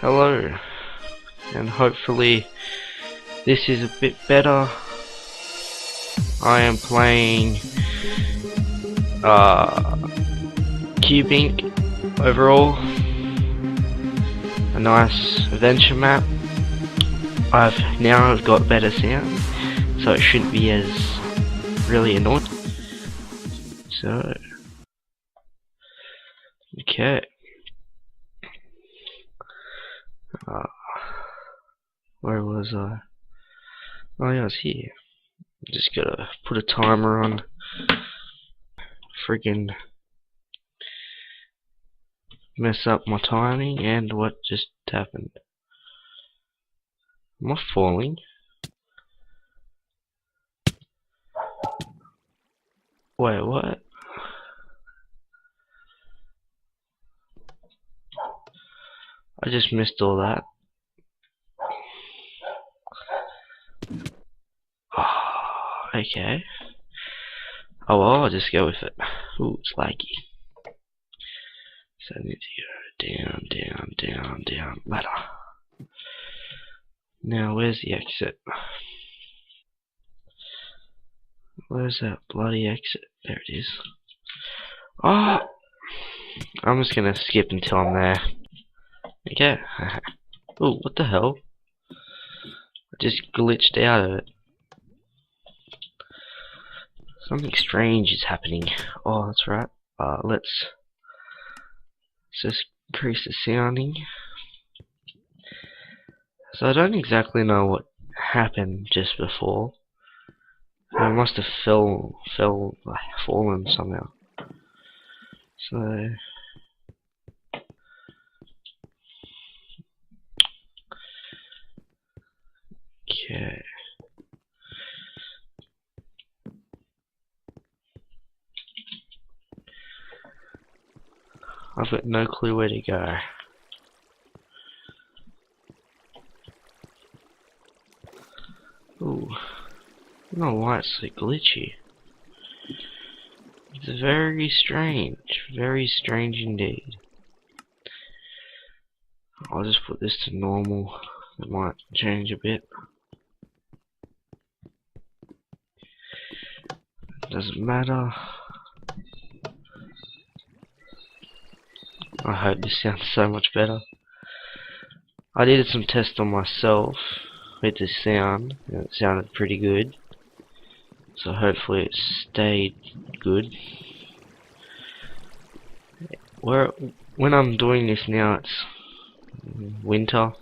Hello, and hopefully this is a bit better. I am playing Cube Inc. overall, a nice adventure map. I've got better sound, so it shouldn't be as really annoying. So, okay. Where was I? Oh yeah, I was here. Just gotta put a timer on. Friggin' mess up my timing, and what just happened? Am I falling? Wait, what? I just missed all that. Okay. Oh well, I'll just go with it. Ooh, it's laggy. So I need to go down, down, down, down, ladder. Now, where's the exit? Where's that bloody exit? There it is. Oh! I'm just gonna skip until I'm there. Okay. Ooh, what the hell? I just glitched out of it. Something strange is happening. Oh, that's right. Let's just increase the sounding. So I don't exactly know what happened just before. I must have fallen somehow. So okay. I've got no clue where to go. Ooh. I don't know why it's so glitchy. It's very strange indeed. I'll just put this to normal. It might change a bit. Doesn't matter. I hope this sounds so much better. I did some tests on myself with the sound, and it sounded pretty good. So hopefully it stayed good. When I'm doing this now, it's winter,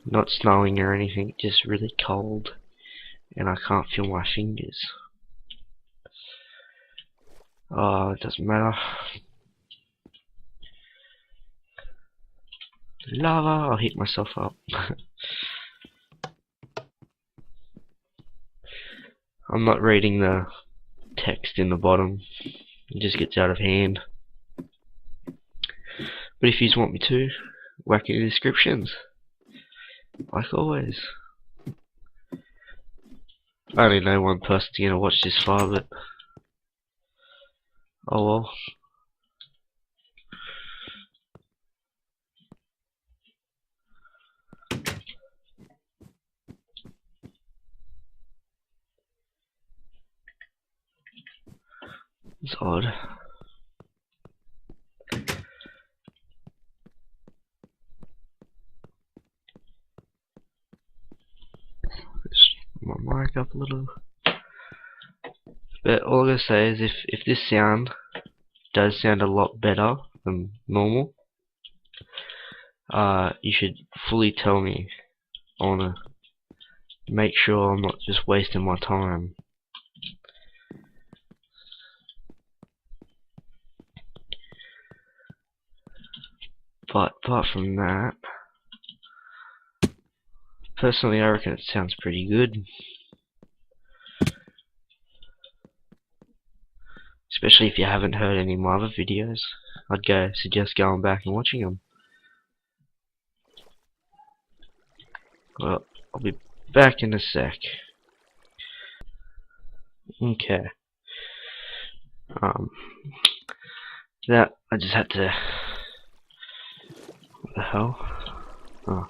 not snowing or anything, just really cold, and I can't feel my fingers. Oh, it doesn't matter. Lava! I'll hit myself up. I'm not reading the text in the bottom. It just gets out of hand. But if you want me to, whack in the descriptions. Like always. I only know one person's gonna watch this far, but oh well. It's odd. Just put my mic up a little. But all I'm gonna say is if this sound does sound a lot better than normal, you should fully tell me. I wanna make sure I'm not just wasting my time. But apart from that, personally I reckon it sounds pretty good. Especially if you haven't heard any of my other videos, I'd suggest going back and watching them. Well, I'll be back in a sec. Okay. That I just had to What the hell? Oh.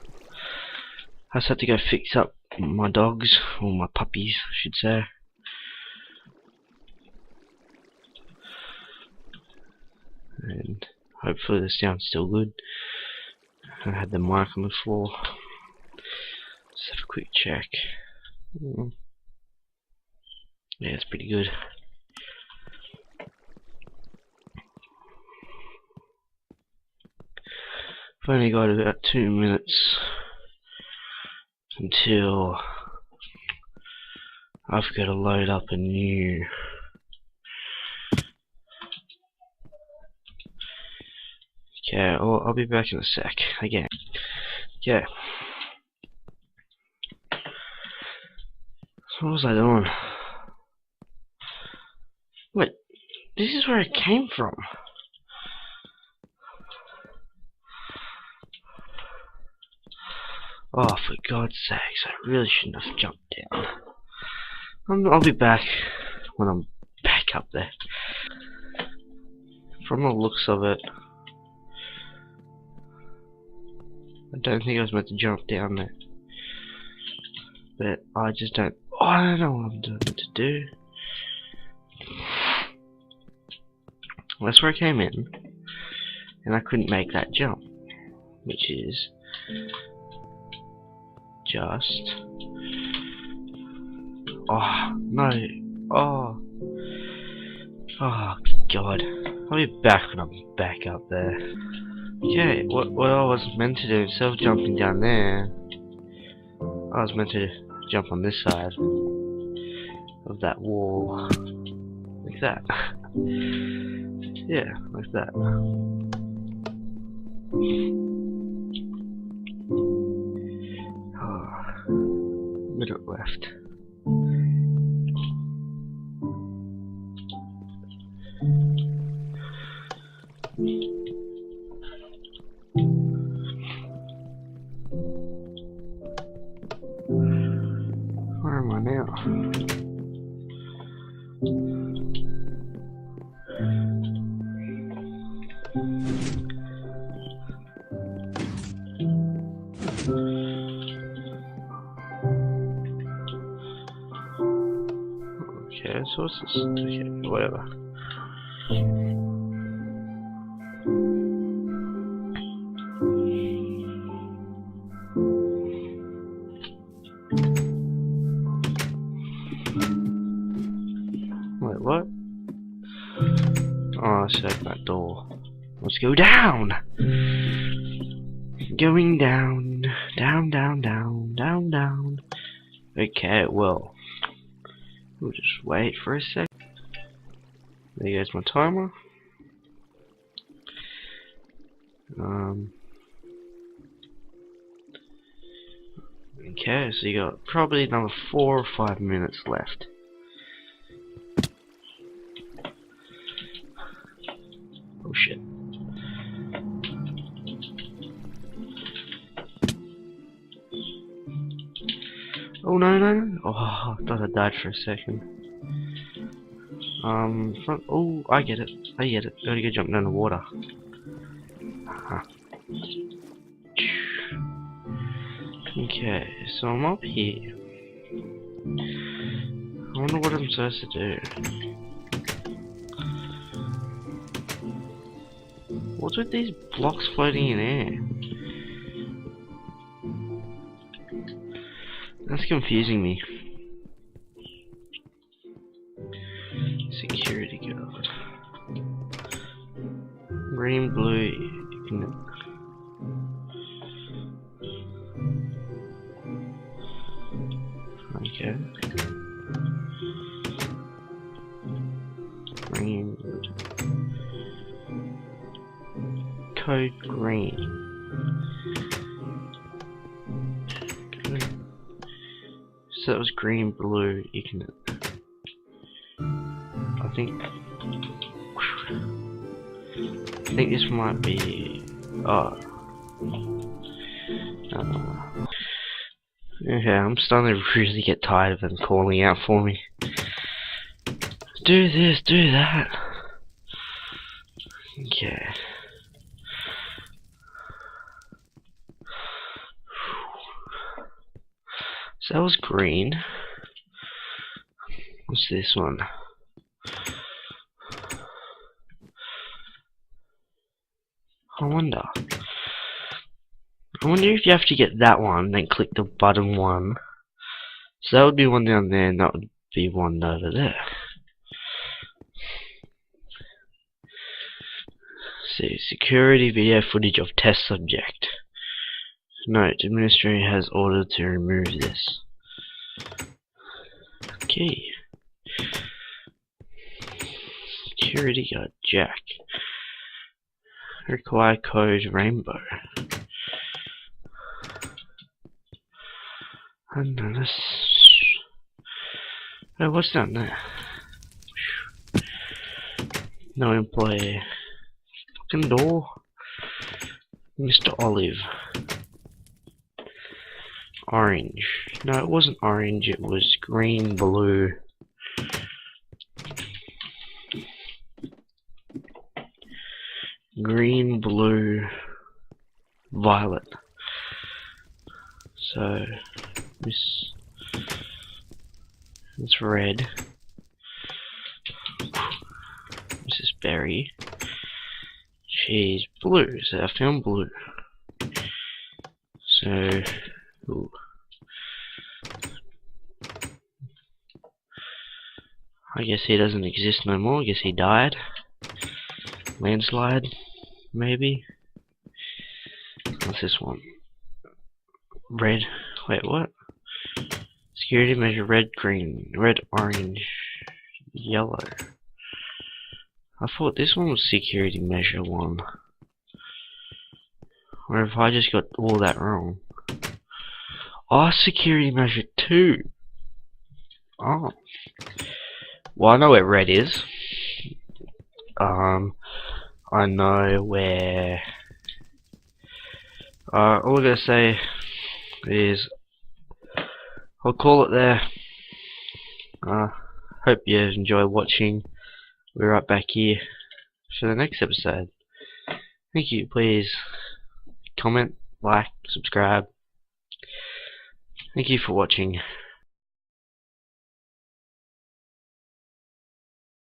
I just had to go fix up my dogs, or my puppies, I should say. And hopefully the sound's still good. I had the mic on the floor. Let's have a quick check. Yeah, it's pretty good. I've only got about 2 minutes until I've got to load up a new okay, I'll be back in a sec again. Yeah. So what was I doing? Wait, this is where it came from. Oh, for God's sakes, I really shouldn't have jumped down. I'll be back when I'm back up there. From the looks of it, I don't think I was meant to jump down there. But I just don't. Oh, I don't know what I'm doing to do. Well, that's where I came in, and I couldn't make that jump, which is just. Oh no! Oh, oh God! I'll be back when I'm back up there. Okay, what I was meant to do instead of jumping down there, I was meant to jump on this side of that wall, like that. Yeah, like that. Oh, middle left. Where am I now? Okay, so what's this? Okay, whatever. Wait, what? Oh, I said that door. Let's go down! Going down, down, down, down, down, down. Okay, well, we'll just wait for a sec. There goes my timer. Okay, so you got probably another 4 or 5 minutes left. Oh shit. Oh no no no! Oh, I thought I died for a second. Oh, I get it. I get it. Gotta go jump down the water. Okay, so I'm up here. I wonder what I'm supposed to do. What's with these blocks floating in air? That's confusing me. Security guard. Green, blue, you can... Okay. Green. Code green. So that was green, blue, ignorant. I think this might be. Oh. Okay, I'm starting to really get tired of them calling out for me. Do this, do that. Okay. So that was green. What's this one? I wonder if you have to get that one, then click the button one. So that would be one down there, and that would be one over there. See, security video footage of test subject. Note, administrator has ordered to remove this. Okay. Security guard Jack. Require code rainbow. And then this. Oh, what's down there? No employee. Fucking door. Mr. Olive. Orange. No, it wasn't orange, it was green, blue. Green, blue, violet. So, this is red. Mrs. Berry. She's blue, so I found blue. So, ooh. I guess he doesn't exist no more. I guess he died. Landslide, maybe. What's this one? Red. Wait, what? Security measure red, green, red, orange, yellow. I thought this one was security measure 1. Or if I just got all that wrong. Oh, security measure 2. Oh. Well, I know where red is. I know where. All I'm gonna say is I'll call it there. Hope you enjoy watching. We're right back here for the next episode. Thank you. Please comment, like, subscribe. Thank you for watching.